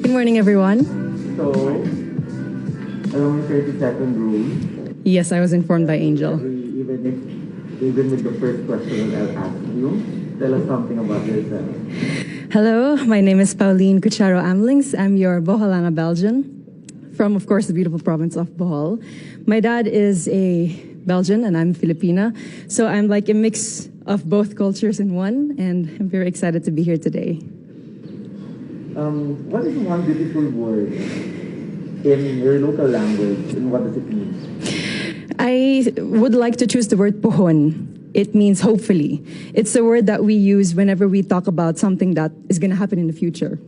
Good morning, everyone. So, along the 30-second rule. Yes, I was informed by Angel. Even with the first question that I'll ask you, tell us something about yourself. Hello, my name is Pauline Cucharo Amlings. I'm your Boholana Belgian from, of course, the beautiful province of Bohol. My dad is a Belgian and I'm Filipina, so I'm like a mix of both cultures in one, and I'm very excited to be here today. What is one beautiful word in your local language, and what does it mean? I would like to choose the word pohon. It means hopefully. It's a word that we use whenever we talk about something that is going to happen in the future.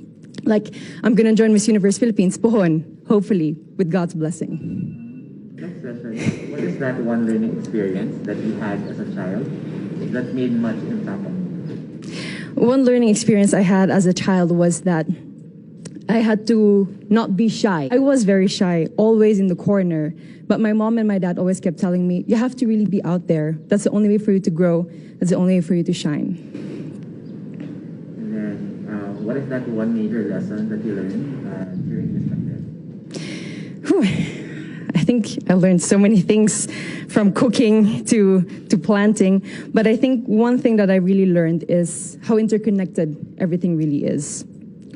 Like, I'm going to join Miss Universe Philippines, pohon, hopefully, with God's blessing. Next question. What is that one learning experience that you had as a child that made much impact on you? One learning experience I had as a child was that I had to not be shy. I was very shy, always in the corner. But my mom and my dad always kept telling me, you have to really be out there. That's the only way for you to grow. That's the only way for you to shine. And then, what is that one major lesson that you learned during this pandemic? I think I learned so many things, from cooking to planting. But I think one thing that I really learned is how interconnected everything really is.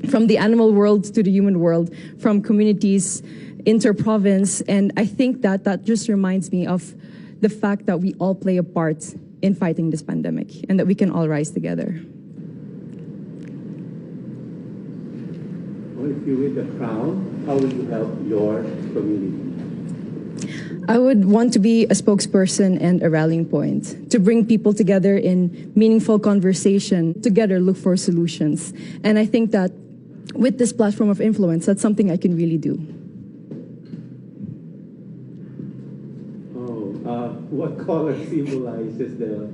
From the animal world to the human world, from communities, inter-province, and I think that just reminds me of the fact that we all play a part in fighting this pandemic and that we can all rise together. Well, if you win the crown, how will you help your community? I would want to be a spokesperson and a rallying point to bring people together in meaningful conversation, together look for solutions. And I think that with this platform of influence, that's something I can really do. What color symbolizes the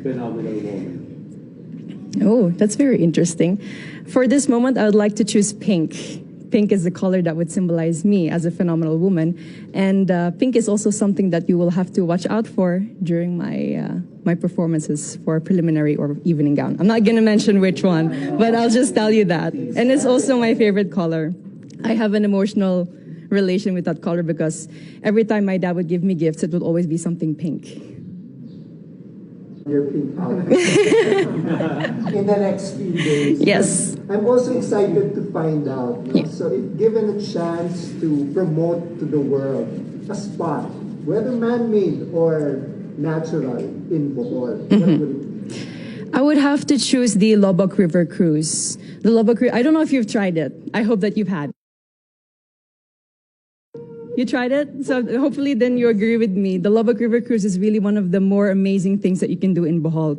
phenomenal woman? Oh, that's very interesting. For this moment, I would like to choose pink. Pink is the color that would symbolize me as a phenomenal woman. And pink is also something that you will have to watch out for during my performances for preliminary or evening gown. I'm not going to mention which one, but I'll just tell you that. And it's also my favorite color. I have an emotional relation with that color because every time my dad would give me gifts, it would always be something pink. Your pink outfit in the next few days. Yes. I'm also excited to find out. No? Yeah. So if given a chance to promote to the world a spot, whether man-made or natural in Bohol, what would it be? I would have to choose the Lobok River Cruise. The Lobok River, I don't know if you've tried it. I hope that you've had. You tried it? So hopefully then you agree with me. The Lobok River Cruise is really one of the more amazing things that you can do in Bohol.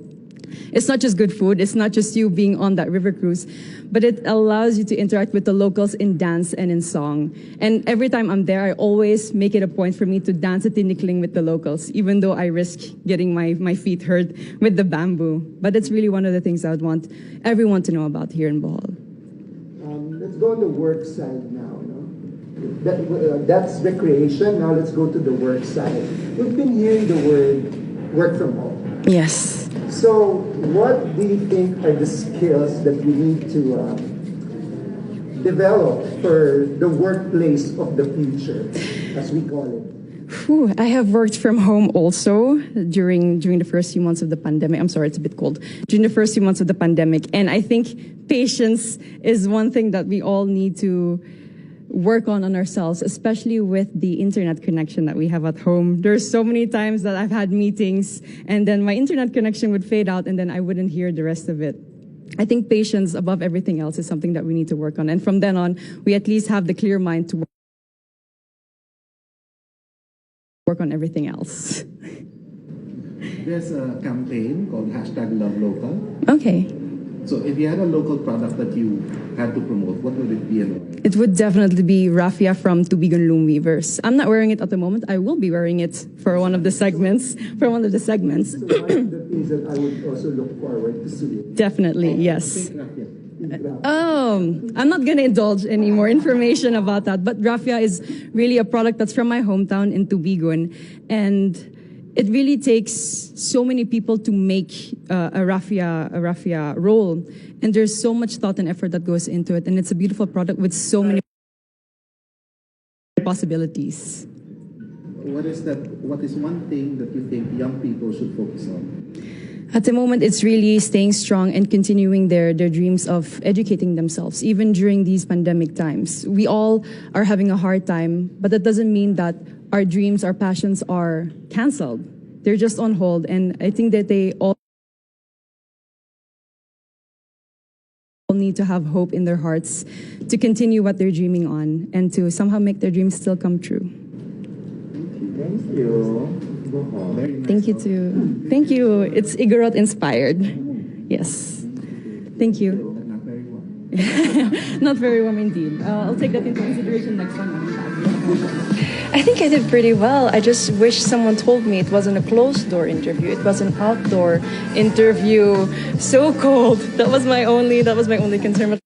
It's not just good food. It's not just you being on that river cruise, but it allows you to interact with the locals in dance and in song. And every time I'm there, I always make it a point for me to dance at tinikling with the locals, even though I risk getting my feet hurt with the bamboo. But it's really one of the things I would want everyone to know about here in Bohol. Let's go on the work side now. That's recreation. Now let's go to the work side. We've been hearing the word work from home. Yes. So what do you think are the skills that we need to develop for the workplace of the future, as we call it? I have worked from home also during the first few months of the pandemic. I'm sorry, it's a bit cold. During the first few months of the pandemic. And I think patience is one thing that we all need to work on ourselves, especially with the internet connection that we have at home. There's so many times that I've had meetings and then my internet connection would fade out and then I wouldn't hear the rest of it. I think patience above everything else is something that we need to work on. And from then on, we at least have the clear mind to work on everything else. There's a campaign called #LoveLocal. Okay. So if you had a local product that you had to promote, what would it be and why? It would definitely be raffia from Tubigon Loom Weavers. I'm not wearing it at the moment. I will be wearing it for one of the segments. So one of the things that I would also look forward to seeing. Definitely, yes. I'm not going to indulge any more information about that, but raffia is really a product that's from my hometown in Tubigon, and it really takes so many people to make a raffia roll, and there's so much thought and effort that goes into it, and it's a beautiful product with so many possibilities. What is that? What is one thing that you think young people should focus on? At the moment, it's really staying strong and continuing their dreams of educating themselves, even during these pandemic times. We all are having a hard time, but that doesn't mean that our dreams, our passions are canceled. They're just on hold, and I think that they all need to have hope in their hearts to continue what they're dreaming on and to somehow make their dreams still come true. Thank you. Bohol. Very nice. Thank you too. Thank you. It's Igorot inspired. Yes. Thank you. But not very well. Not very warm indeed. I'll take that into consideration next time. I think I did pretty well. I just wish someone told me it wasn't a closed door interview. It was an outdoor interview. So cold. That was my only concern.